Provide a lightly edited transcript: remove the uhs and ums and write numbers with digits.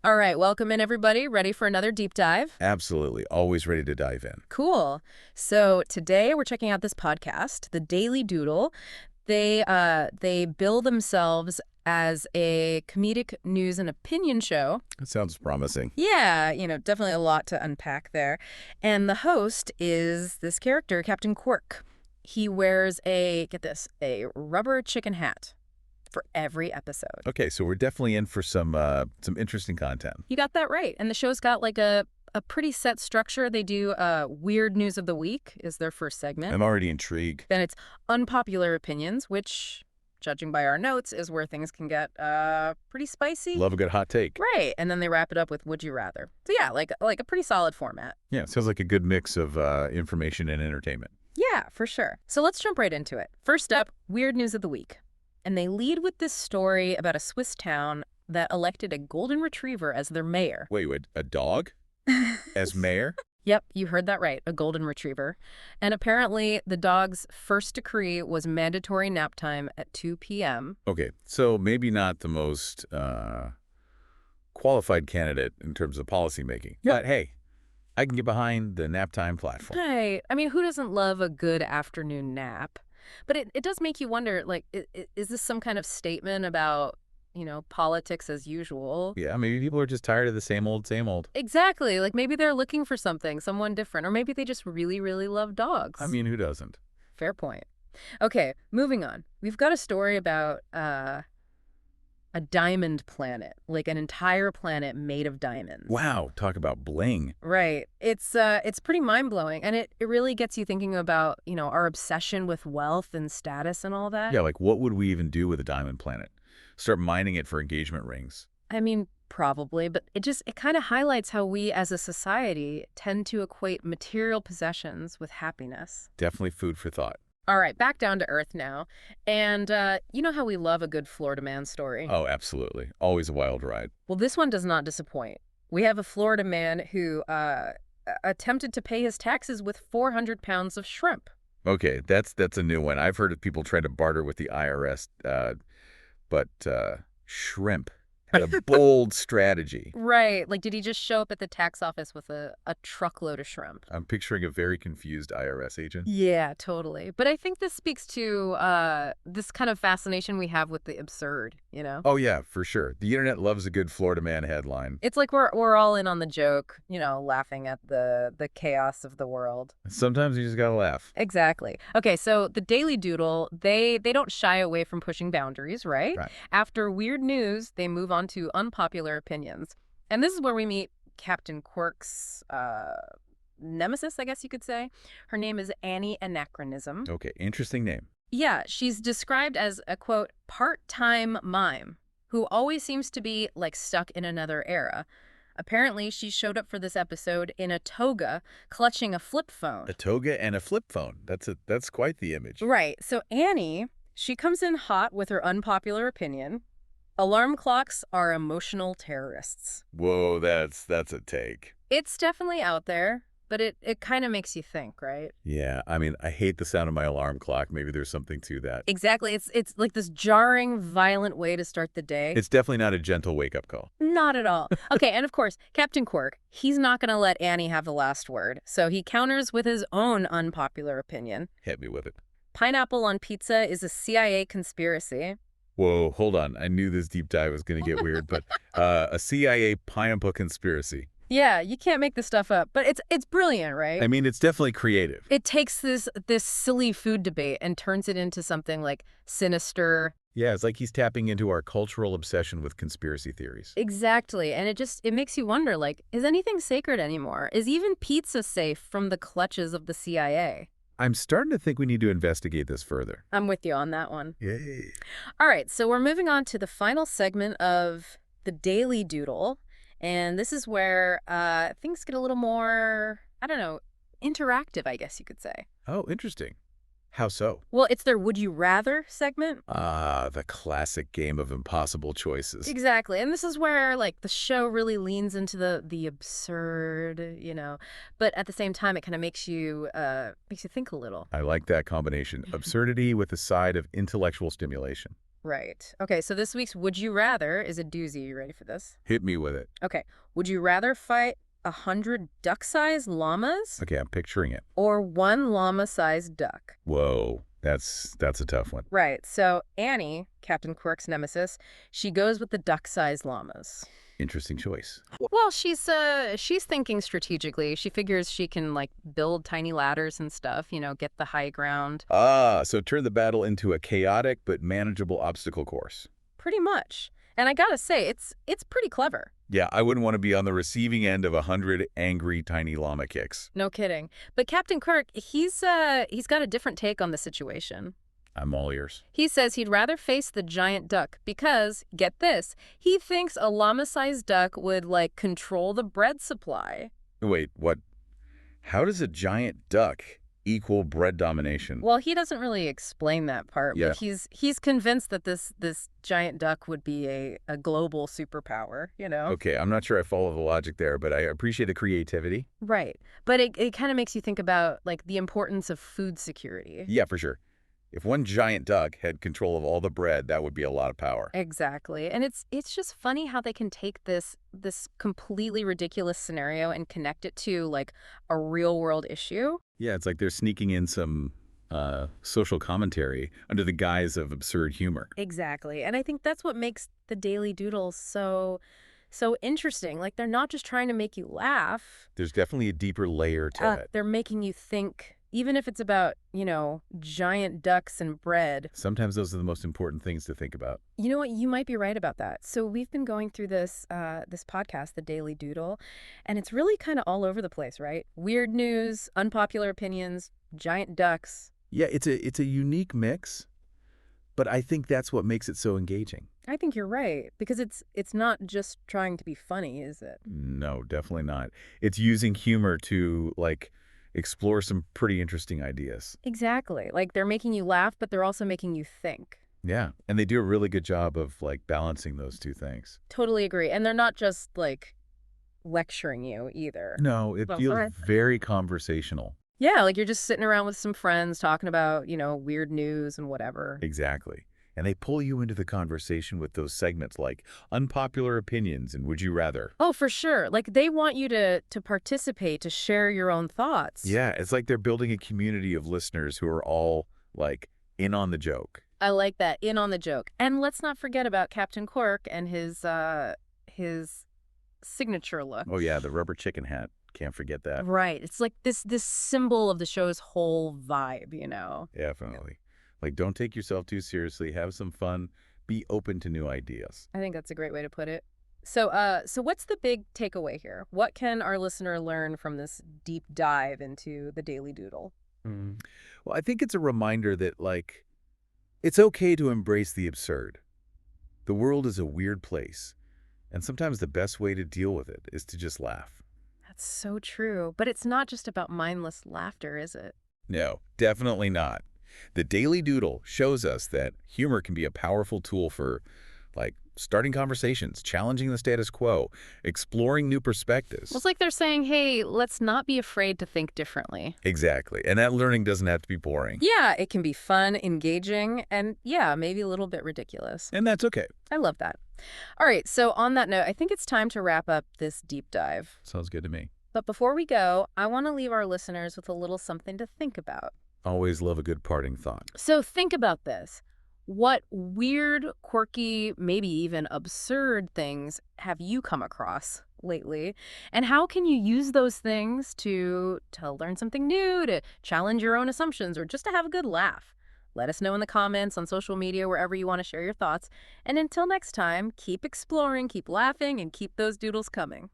All right, welcome in everybody. Ready for another deep dive? Absolutely. Always ready to dive in. Cool. So today we're checking out this podcast, the Daily Doodle. They bill themselves as a comedic news and opinion show. That sounds promising. Yeah, definitely a lot to unpack there. And the host is this character, Captain Quirk. He wears get this, a rubber chicken hat for every episode. Okay, so we're definitely in for some interesting content. You got that right. And the show's got like a pretty set structure. They do Weird News of the Week is their first segment. I'm already intrigued. Then it's Unpopular Opinions, which, judging by our notes, is where things can get pretty spicy. Love a good hot take. Right. And then they wrap it up with Would You Rather. So yeah, like a pretty solid format. Yeah, sounds like a good mix of information and entertainment. Yeah, for sure. So let's jump right into it. First up, Weird News of the Week. And they lead with this story about a Swiss town that elected a golden retriever as their mayor. Wait, a dog as mayor? Yep, you heard that right, a golden retriever. And apparently the dog's first decree was mandatory nap time at 2 p.m. Okay, so maybe not the most qualified candidate in terms of policymaking. Yep. But hey, I can get behind the nap time platform. Hey, I mean, who doesn't love a good afternoon nap? But it does make you wonder, like, is this some kind of statement about, politics as usual? Yeah, maybe people are just tired of the same old, same old. Exactly. Like, maybe they're looking for something, someone different. Or maybe they just really, really love dogs. I mean, who doesn't? Fair point. Okay, moving on. We've got a story about a diamond planet, like an entire planet made of diamonds. Wow, talk about bling. Right. It's pretty mind-blowing, and it really gets you thinking about, our obsession with wealth and status and all that. Yeah, like what would we even do with a diamond planet? Start mining it for engagement rings. I mean, probably, but it kind of highlights how we as a society tend to equate material possessions with happiness. Definitely food for thought. All right, back down to earth now. And you know how we love a good Florida man story? Oh, absolutely. Always a wild ride. Well, this one does not disappoint. We have a Florida man who attempted to pay his taxes with 400 pounds of shrimp. Okay, that's a new one. I've heard of people trying to barter with the IRS, but shrimp had a bold strategy. Right. Like, did he just show up at the tax office with a truckload of shrimp? I'm picturing a very confused IRS agent. Yeah, totally. But I think this speaks to this kind of fascination we have with the absurd, Oh, yeah, for sure. The internet loves a good Florida man headline. It's like we're all in on the joke, laughing at the chaos of the world. Sometimes you just gotta laugh. Exactly. Okay, so the Daily Doodle, they don't shy away from pushing boundaries, right? Right. After weird news, they move on to unpopular opinions. And this is where we meet Captain Quirk's nemesis, I guess you could say. Her name is Annie Anachronism. Okay, interesting name. Yeah, she's described as a, quote, part-time mime who always seems to be, like, stuck in another era. Apparently, she showed up for this episode in a toga, clutching a flip phone. A toga and a flip phone. That's quite the image. Right. So Annie, she comes in hot with her unpopular opinion. Alarm clocks are emotional terrorists. Whoa, that's a take. It's definitely out there, but it kind of makes you think, right? Yeah, I mean, I hate the sound of my alarm clock. Maybe there's something to that. Exactly. It's like this jarring, violent way to start the day. It's definitely not a gentle wake-up call. Not at all. Okay, and of course, Captain Quirk, he's not going to let Annie have the last word. So he counters with his own unpopular opinion. Hit me with it. Pineapple on pizza is a CIA conspiracy. Whoa, hold on. I knew this deep dive was going to get weird, but a CIA pineapple conspiracy. Yeah, you can't make this stuff up, but it's brilliant, right? I mean, it's definitely creative. It takes this silly food debate and turns it into something like sinister. Yeah, it's like he's tapping into our cultural obsession with conspiracy theories. Exactly, and it makes you wonder, like, is anything sacred anymore? Is even pizza safe from the clutches of the CIA? I'm starting to think we need to investigate this further. I'm with you on that one. Yay. All right, so we're moving on to the final segment of the Daily Doodle. And this is where things get a little more, I don't know, interactive, I guess you could say. Oh, interesting. How so? Well, it's their Would You Rather segment. Ah, the classic game of impossible choices. Exactly. And this is where, like, the show really leans into the absurd, but at the same time, it kind of makes you think a little. I like that combination. Absurdity with a side of intellectual stimulation. Right. Okay, so this week's Would You Rather is a doozy. You ready for this? Hit me with it. Okay. Would you rather fight 100 duck-sized llamas Okay, I'm picturing it. or one llama-sized duck? Whoa, that's a tough one. Right. So Annie, Captain Quirk's nemesis, she goes with the duck-sized llamas. Interesting choice. Well, she's thinking strategically. She figures she can like build tiny ladders and stuff, get the high ground. Ah, so turn the battle into a chaotic but manageable obstacle course. Pretty much. And I gotta say, it's pretty clever. Yeah, I wouldn't want to be on the receiving end of 100 angry tiny llama kicks. No kidding. But Captain Kirk, he's got a different take on the situation. I'm all ears. He says he'd rather face the giant duck because, get this, he thinks a llama-sized duck would, like, control the bread supply. Wait, what? How does a giant duck equal bread domination? Well, he doesn't really explain that part, Yeah. but he's convinced that this giant duck would be a global superpower, Okay, I'm not sure I follow the logic there, but I appreciate the creativity. Right. But it kind of makes you think about, like, the importance of food security. Yeah, for sure. If one giant duck had control of all the bread, that would be a lot of power. Exactly. And it's just funny how they can take this completely ridiculous scenario and connect it to like a real world issue. Yeah, it's like they're sneaking in some social commentary under the guise of absurd humor. Exactly. And I think that's what makes the Daily Doodle so interesting. Like they're not just trying to make you laugh. There's definitely a deeper layer to it. They're making you think, even if it's about, giant ducks and bread. Sometimes those are the most important things to think about. You know what? You might be right about that. So we've been going through this podcast, the Daily Doodle, and it's really kind of all over the place, right? Weird news, unpopular opinions, giant ducks. Yeah, it's a unique mix, but I think that's what makes it so engaging. I think you're right, because it's not just trying to be funny, is it? No, definitely not. It's using humor to, like, explore some pretty interesting ideas. Exactly. Like they're making you laugh, but they're also making you think. Yeah, and they do a really good job of, like, balancing those two things. Totally agree. And they're not just, like, lecturing you either. No, it feels very conversational. Yeah, like you're just sitting around with some friends talking about, weird news and whatever. Exactly. And they pull you into the conversation with those segments like unpopular opinions and would you rather. Oh, for sure. Like they want you to participate, to share your own thoughts. Yeah, it's like they're building a community of listeners who are all, like, in on the joke. I like that, in on the joke. And let's not forget about Captain Quirk and his signature look. Oh, yeah, the rubber chicken hat. Can't forget that. Right. It's like this symbol of the show's whole vibe, Definitely. Like, don't take yourself too seriously. Have some fun. Be open to new ideas. I think that's a great way to put it. So what's the big takeaway here? What can our listener learn from this deep dive into the Daily Doodle? Well, I think it's a reminder that, like, it's okay to embrace the absurd. The world is a weird place, and sometimes the best way to deal with it is to just laugh. That's so true. But it's not just about mindless laughter, is it? No, definitely not. The Daily Doodle shows us that humor can be a powerful tool for, like, starting conversations, challenging the status quo, exploring new perspectives. Well, it's like they're saying, hey, let's not be afraid to think differently. Exactly. And that learning doesn't have to be boring. Yeah, it can be fun, engaging, and yeah, maybe a little bit ridiculous. And that's okay. I love that. All right, so on that note, I think it's time to wrap up this deep dive. Sounds good to me. But before we go, I want to leave our listeners with a little something to think about. Always love a good parting thought. So think about this. What weird, quirky, maybe even absurd things have you come across lately? And how can you use those things to learn something new, to challenge your own assumptions, or just to have a good laugh? Let us know in the comments, on social media, wherever you want to share your thoughts. And until next time, keep exploring, keep laughing, and keep those doodles coming.